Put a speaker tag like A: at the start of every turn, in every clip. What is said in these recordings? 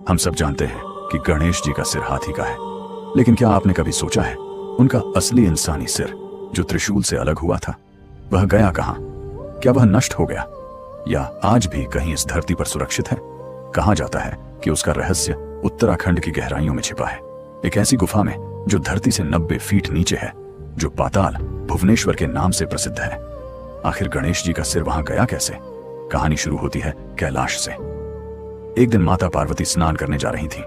A: हम सब जानते हैं कि गणेश जी का सिर हाथी का है, लेकिन क्या आपने कभी सोचा है उनका असली इंसानी सिर जो त्रिशूल से अलग हुआ था, वह गया कहां? क्या वह नष्ट हो गया या आज भी कहीं इस धरती पर सुरक्षित है? कहा जाता है कि उसका रहस्य उत्तराखंड की गहराइयों में छिपा है, एक ऐसी गुफा में जो धरती से 90 फीट नीचे है, जो पाताल भुवनेश्वर के नाम से प्रसिद्ध है। आखिर गणेश जी का सिर वहां गया कैसे? कहानी शुरू होती है कैलाश से। एक दिन माता पार्वती स्नान करने जा रही थी।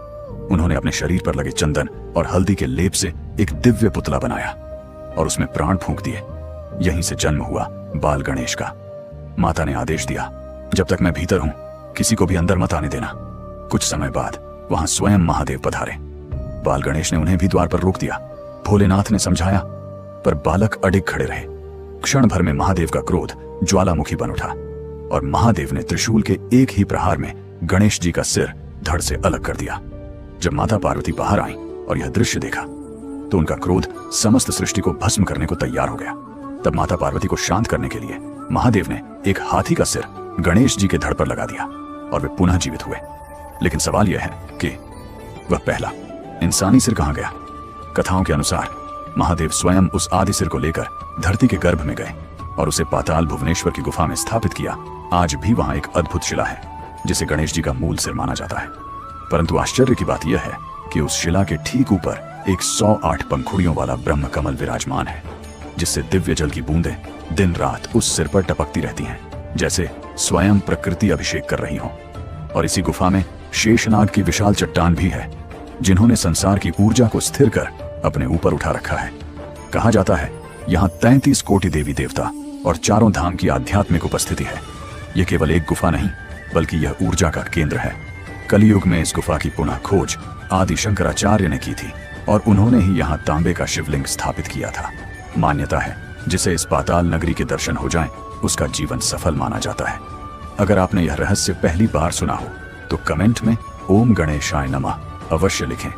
A: उन्होंने अपने शरीर पर लगे चंदन और हल्दी के लेप से एक दिव्य पुतला बनाया और उसमें प्राण फूंक दिए। यहीं से जन्म हुआ बाल गणेश का। माता ने आदेश दिया, जब तक मैं भीतर हूं किसी को भी अंदर मत आने देना। कुछ समय बाद वहां स्वयं महादेव पधारे। बाल गणेश ने उन्हें भी द्वार पर रोक दिया। भोलेनाथ ने समझाया, पर बालक अडिग खड़े रहे। क्षण भर में महादेव का क्रोध ज्वालामुखी बन उठा और महादेव ने त्रिशूल के एक ही प्रहार में गणेश जी का सिर धड़ से अलग कर दिया। जब माता पार्वती बाहर आई और यह दृश्य देखा तो उनका क्रोध समस्त सृष्टि को भस्म करने को तैयार हो गया। तब माता पार्वती को शांत करने के लिए महादेव ने एक हाथी का सिर गणेश जी के धड़ पर लगा दिया और वे पुनः जीवित हुए। लेकिन सवाल यह है कि वह पहला इंसानी सिर कहां गया? कथाओं के अनुसार महादेव स्वयं उस आदि सिर को लेकर धरती के गर्भ में गए और उसे पाताल भुवनेश्वर की गुफा में स्थापित किया। आज भी वहां एक अद्भुत शिला है जिसे गणेश जी का मूल सिर माना जाता है। परंतु आश्चर्य की बात यह है कि उस शिला के ठीक ऊपर एक 108 पंखुड़ियों वाला ब्रह्म कमल विराजमान है, जिससे दिव्य जल की बूंदें दिन रात उस सिर पर टपकती रहती हैं, जैसे स्वयं प्रकृति अभिषेक कर रही हो। और इसी गुफा में शेषनाग की विशाल चट्टान भी है, जिन्होंने संसार की ऊर्जा को स्थिर कर अपने ऊपर उठा रखा है। कहा जाता है यहाँ 33 कोटि देवी देवता और चारों धाम की आध्यात्मिक उपस्थिति है। यह केवल एक गुफा नहीं बल्कि यह ऊर्जा का केंद्र है। कलयुग में इस गुफा की पुनः खोज आदि शंकराचार्य ने की थी और उन्होंने ही यहाँ तांबे का शिवलिंग स्थापित किया था। मान्यता है जिसे इस पाताल नगरी के दर्शन हो जाएं, उसका जीवन सफल माना जाता है। अगर आपने यह रहस्य पहली बार सुना हो तो कमेंट में ओम गणेशाय नमः अवश्य लिखें।